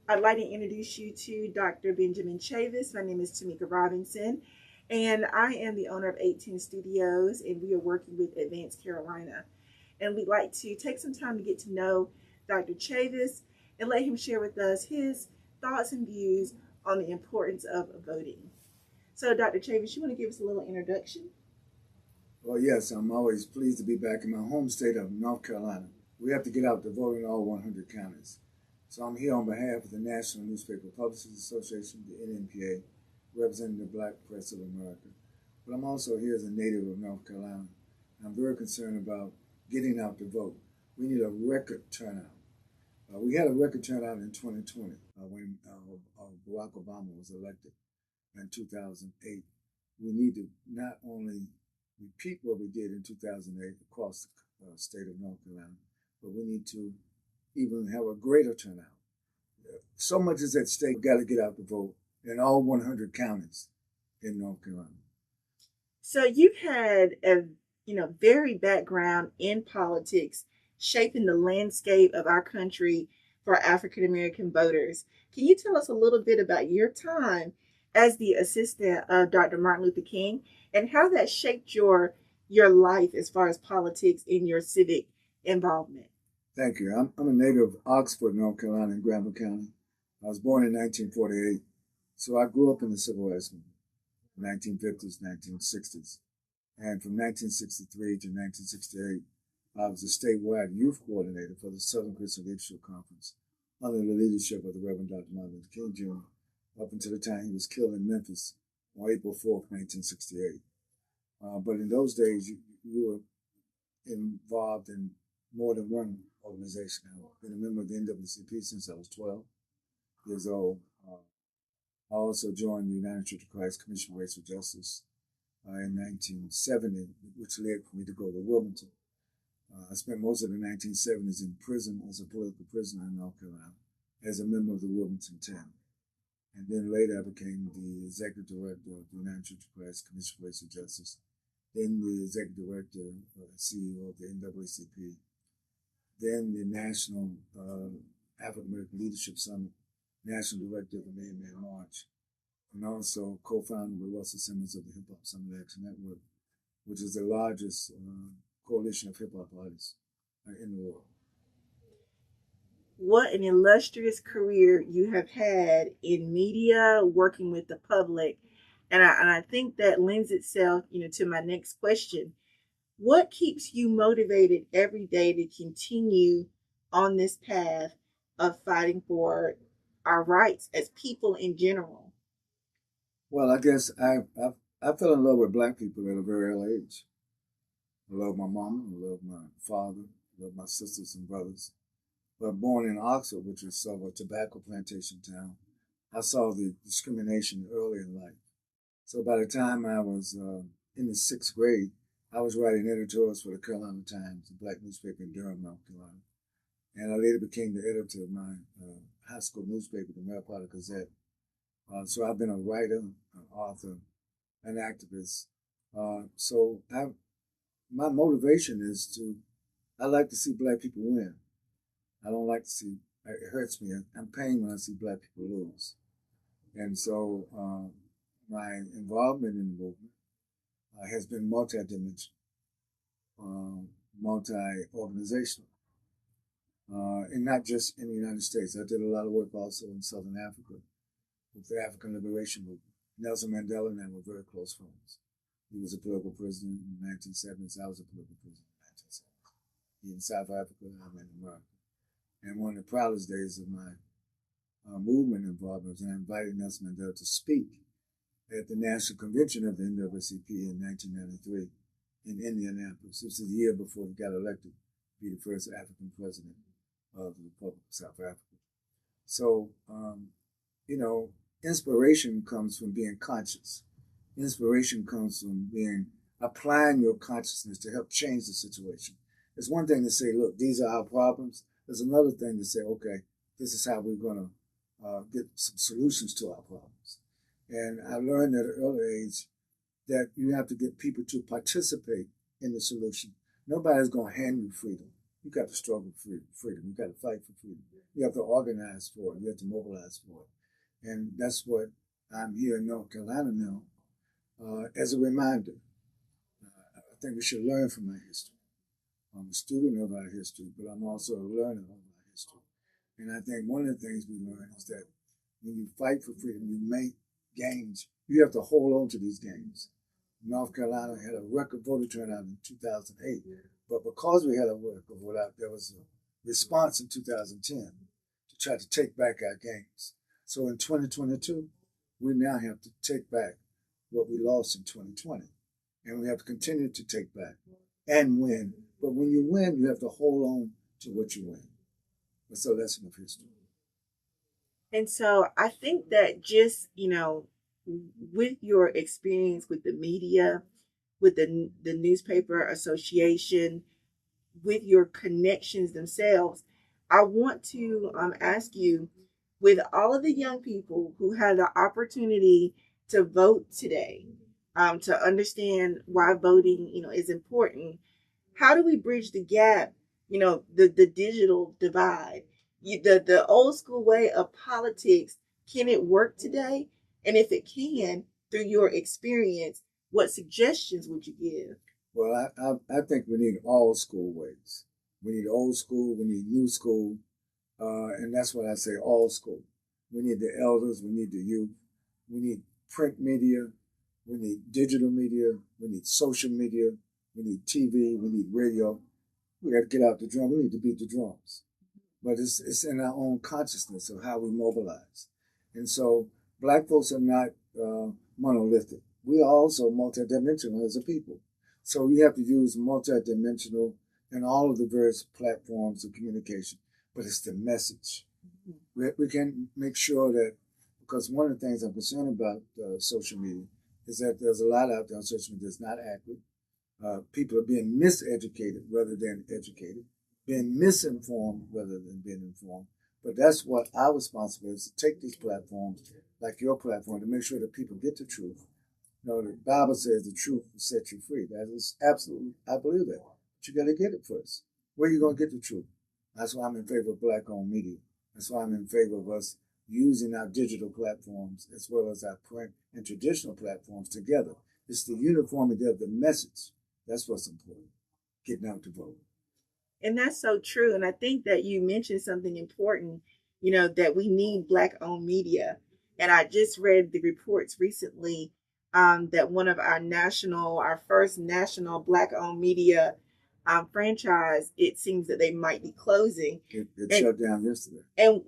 I'd like to introduce you to Dr. Benjamin Chavis. My name is Tamika Robinson, and I am the owner of 18 Studios, and we are working with Advanced Carolina. And we'd like to take some time to get to know Dr. Chavis and let him share with us his thoughts and views on the importance of voting. So, Dr. Chavis, you want to give us a little introduction? Well, yes, I'm always pleased to be back in my home state of North Carolina. We have to get out to vote in all 100 counties. So I'm here on behalf of the National Newspaper Publishers Association, the NNPA, representing the Black Press of America. But I'm also here as a native of North Carolina. I'm very concerned about getting out to vote. We need a record turnout. We had a record turnout in 2020 when Barack Obama was elected in 2008. We need to not only repeat what we did in 2008 across the state of North Carolina, but we need to even have a greater turnout. So much is at stake. We've got to get out the vote in all 100 counties in North Carolina. So you've had a varied background in politics, shaping the landscape of our country for African American voters. Can you tell us a little bit about your time as the assistant of Dr. Martin Luther King and how that shaped your life as far as politics in your civic involvement? Thank you. I'm a native of Oxford, North Carolina, in Granville County. I was born in 1948, so I grew up in the Civil Rights Movement, 1950s, 1960s. And from 1963 to 1968, I was a statewide youth coordinator for the Southern Christian Leadership Conference under the leadership of the Reverend Dr. Martin Luther King Jr. up until the time he was killed in Memphis on April 4th, 1968. But in those days, you were involved in more than one organization. I've been a member of the NAACP since I was 12 years old. I also joined the United Church of Christ Commission for Racial Justice in 1970, which led for me to go to Wilmington. I spent most of the 1970s in prison as a political prisoner in North Carolina as a member of the Wilmington 10. And then later I became the executive director of the United Church of Christ Commission for Racial Justice, then the executive director and CEO of the NAACP, then the National African American Leadership Summit, national director of the Main Man March, and also co-founder with Russell Simmons of the Hip Hop Summit Action Network, which is the largest coalition of hip hop artists in the world. What an illustrious career you have had in media, working with the public. And I think that lends itself, to my next question. What keeps you motivated every day to continue on this path of fighting for our rights as people in general? Well, I guess I fell in love with Black people at a very early age. I love my mama, I love my father, I love my sisters and brothers. But born in Oxford, which is sort of a tobacco plantation town, I saw the discrimination early in life. So by the time I was in the sixth grade, I was writing editorials for the Carolina Times, a black newspaper in Durham, North Carolina. And I later became the editor of my high school newspaper, the Marietta Gazette. So I've been a writer, an author, an activist. My motivation is I like to see Black people win. I don't like to see, it hurts me. I'm pained when I see Black people lose. And so my involvement in the movement has been multidimensional, multi-organizational, and not just in the United States. I did a lot of work also in Southern Africa with the African Liberation Movement. Nelson Mandela and I were very close friends. He was a political prisoner in the 1970s. I was a political prisoner in the 1970s. He in South Africa, I'm in America. And one of the proudest days of my movement involvement was when I invited Nelson Mandela to speak at the National Convention of the NAACP in 1993 in Indianapolis. This was the year before he got elected to be the first African president of the Republic of South Africa. So, inspiration comes from being conscious. Inspiration comes from applying your consciousness to help change the situation. It's one thing to say, look, these are our problems. There's another thing to say, okay, this is how we're going to get some solutions to our problems. And I learned at an early age that you have to get people to participate in the solution, Nobody's going to hand you freedom. You got to struggle for freedom. You got to fight for freedom. You have to organize for it. You have to mobilize for it. And that's what I'm here in North Carolina now as a reminder. I think we should learn from our history. I'm a student of our history, but I'm also a learner of our history. And I think one of the things we learn is that when you fight for freedom, you make gains. You have to hold on to these gains. North Carolina had a record voter turnout in 2008, but because we had a record vote, there was a response in 2010 to try to take back our gains. So in 2022, we now have to take back what we lost in 2020, and we have to continue to take back and win. But when you win, you have to hold on to what you win. That's a lesson of history. And so I think that just, with your experience with the media, with the newspaper association, with your connections themselves, I want to ask you, with all of the young people who had the opportunity to vote today, to understand why voting, is important, how do we bridge the gap, the digital divide? The old school way of politics, can it work today? And if it can, through your experience, what suggestions would you give? Well, I think we need all school ways. We need old school, we need new school, and that's what I say, all school. We need the elders, we need the youth, we need print media, we need digital media, we need social media, we need TV, we need radio. We got to get out the drum. We need to beat the drums. But it's in our own consciousness of how we mobilize. And so Black folks are not monolithic. We are also multidimensional as a people. So you have to use multidimensional in all of the various platforms of communication. But it's the message. We can make sure that, because one of the things I'm concerned about social media is that there's a lot out there on social media that's not accurate. People are being miseducated rather than educated, being misinformed rather than being informed. But that's what our responsibility is, to take these platforms, like your platform, to make sure that people get the truth. The Bible says the truth will set you free. That is absolutely, I believe that. But you got to get it first. Where are you going to get the truth? That's why I'm in favor of Black-owned media. That's why I'm in favor of us using our digital platforms as well as our print and traditional platforms together. It's the uniformity of the message. That's what's important, getting out to vote. And that's so true. And I think that you mentioned something important, that we need Black-owned media. And I just read the reports recently that one of our first national Black-owned media franchise, it seems that they might be closing. It shut down yesterday. And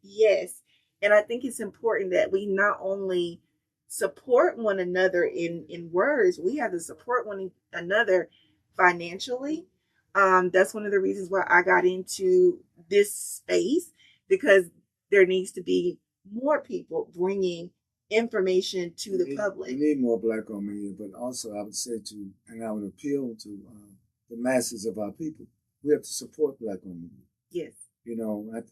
yes. And I think it's important that we not only support one another in words, we have to support one another financially. That's one of the reasons why I got into this space, because there needs to be more people bringing information to the public. We need more Black-owned media, but also I would say and I would appeal to the masses of our people. We have to support Black-owned media. Yes.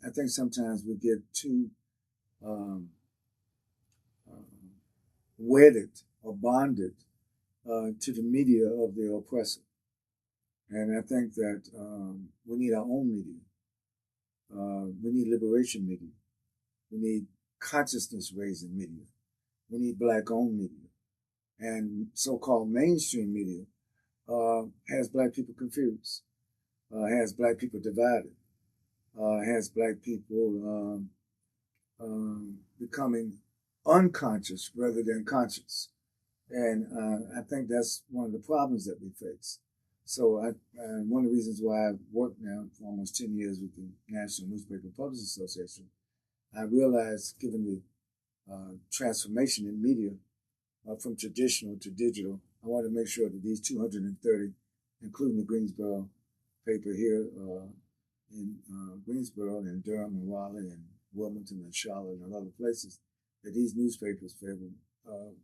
I think sometimes we get too wedded or bonded to the media of the oppressor. And I think that we need our own media. We need liberation media. We need consciousness-raising media. We need Black-owned media. And so-called mainstream media has Black people confused, has Black people divided, has Black people becoming unconscious rather than conscious. And I think that's one of the problems that we face. So one of the reasons why I've worked now for almost 10 years with the National Newspaper Publishers Association, I realized, given the transformation in media from traditional to digital, I want to make sure that these 230, including the Greensboro paper here in Greensboro and Durham and Raleigh and Wilmington and Charlotte and other places, that these newspapers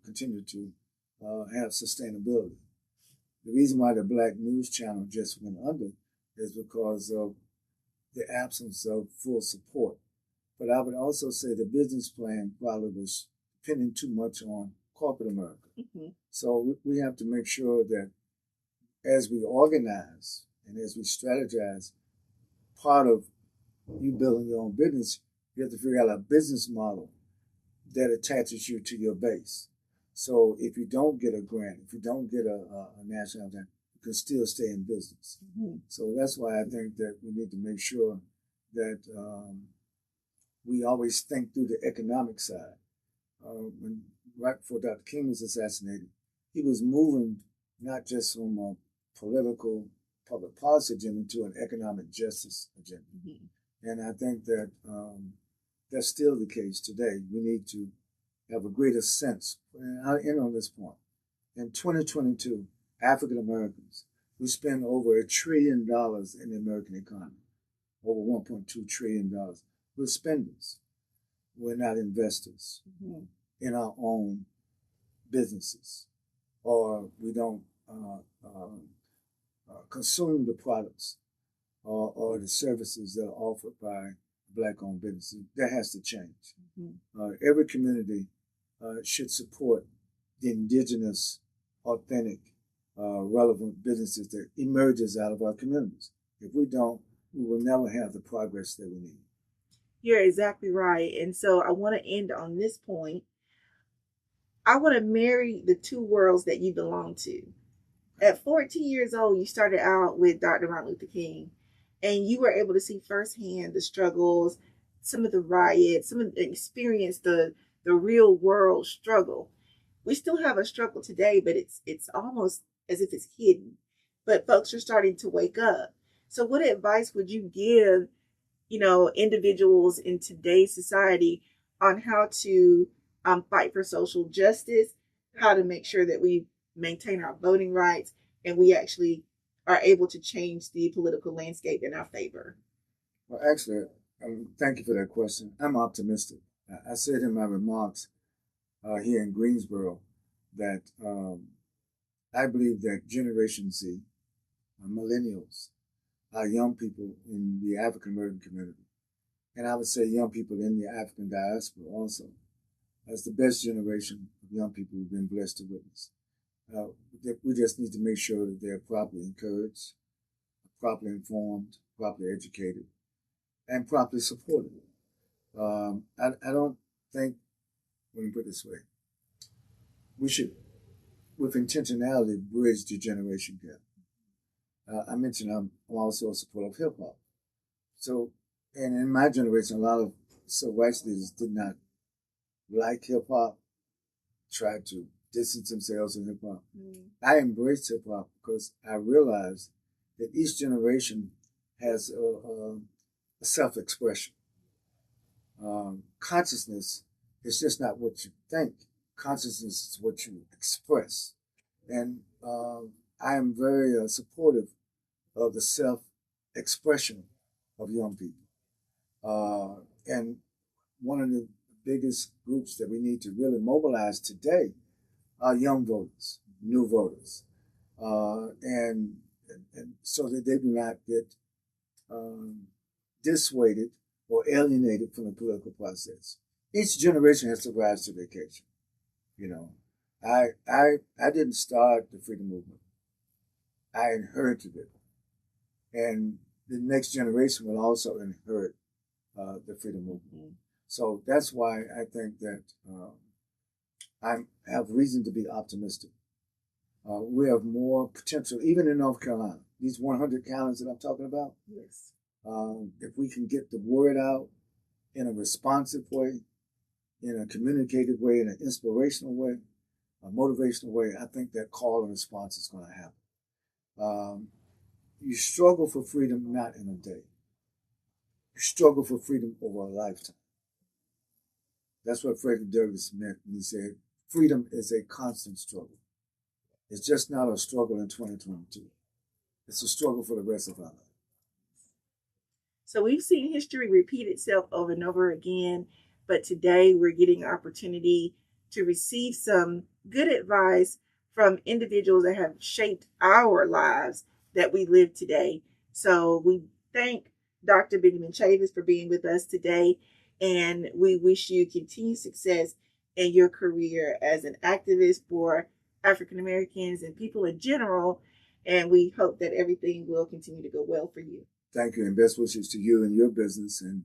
continue to have sustainability. The reason why the Black News Channel just went under is because of the absence of full support. But I would also say the business plan probably was depending too much on corporate America. Mm-hmm. So we have to make sure that as we organize and as we strategize, part of you building your own business, you have to figure out a business model that attaches you to your base. So if you don't get a grant, if you don't get a national grant, you can still stay in business. Mm-hmm. So that's why I think that we need to make sure that we always think through the economic side. When right before Dr. King was assassinated, he was moving not just from a political public policy agenda to an economic justice agenda. Mm-hmm. And I think that that's still the case today. We need to have a greater sense. And I'll end on this point. In 2022, African Americans, we spend over $1 trillion in the American economy, over $1.2 trillion. We're spenders. We're not investors mm-hmm. in our own businesses, or we don't consume the products or the services that are offered by Black-owned businesses. That has to change. Mm-hmm. Every community should support the indigenous, authentic, relevant businesses that emerges out of our communities. If we don't, we will never have the progress that we need. You're exactly right. And so I want to end on this point. I want to marry the two worlds that you belong to. At 14 years old, you started out with Dr. Martin Luther King, and you were able to see firsthand the struggles, some of the riots, some of the experience, the real world struggle. We still have a struggle today, but it's almost as if it's hidden. But folks are starting to wake up. So what advice would you give, individuals in today's society on how to fight for social justice, how to make sure that we maintain our voting rights, and we actually are able to change the political landscape in our favor? Well, actually, thank you for that question. I'm optimistic. I said in my remarks here in Greensboro that I believe that Generation Z, millennials, are young people in the African American community, and I would say young people in the African diaspora also, as the best generation of young people we've been blessed to witness. We just need to make sure that they're properly encouraged, properly informed, properly educated, and properly supported. I don't think, let me put it this way, we should, with intentionality, bridge the generation gap. I mentioned I'm also a supporter of hip-hop. So, and in my generation, a lot of civil rights leaders did not like hip-hop, tried to distance themselves from hip-hop. Mm. I embraced hip-hop because I realized that each generation has a self-expression. Consciousness is just not what you think. Consciousness is what you express. And I am very supportive of the self-expression of young people. And one of the biggest groups that we need to really mobilize today are young voters, new voters, and so that they do not get dissuaded or alienated from the political process. Each generation has to rise to the occasion. I didn't start the freedom movement. I inherited it. And the next generation will also inherit the freedom movement. Mm-hmm. So that's why I think that I have reason to be optimistic. We have more potential, even in North Carolina. These 100 counties that I'm talking about. Yes. If we can get the word out in a responsive way, in a communicative way, in an inspirational way, a motivational way, I think that call and response is going to happen. You struggle for freedom not in a day. You struggle for freedom over a lifetime. That's what Frederick Douglass meant when he said, freedom is a constant struggle. It's just not a struggle in 2022. It's a struggle for the rest of our life. So we've seen history repeat itself over and over again, but today we're getting an opportunity to receive some good advice from individuals that have shaped our lives that we live today. So we thank Dr. Benjamin Chavis for being with us today, and we wish you continued success in your career as an activist for African Americans and people in general, And we hope that everything will continue to go well for you. Thank you, and best wishes to you and your business. And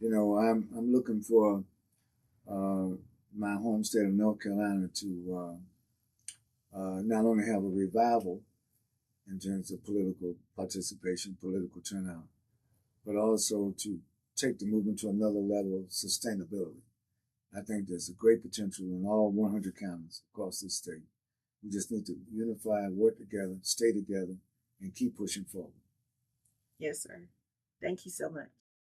I'm looking for my home state of North Carolina to not only have a revival in terms of political participation, political turnout, but also to take the movement to another level of sustainability. I think there's a great potential in all 100 counties across this state. We just need to unify, work together, stay together, and keep pushing forward. Yes, sir. Thank you so much.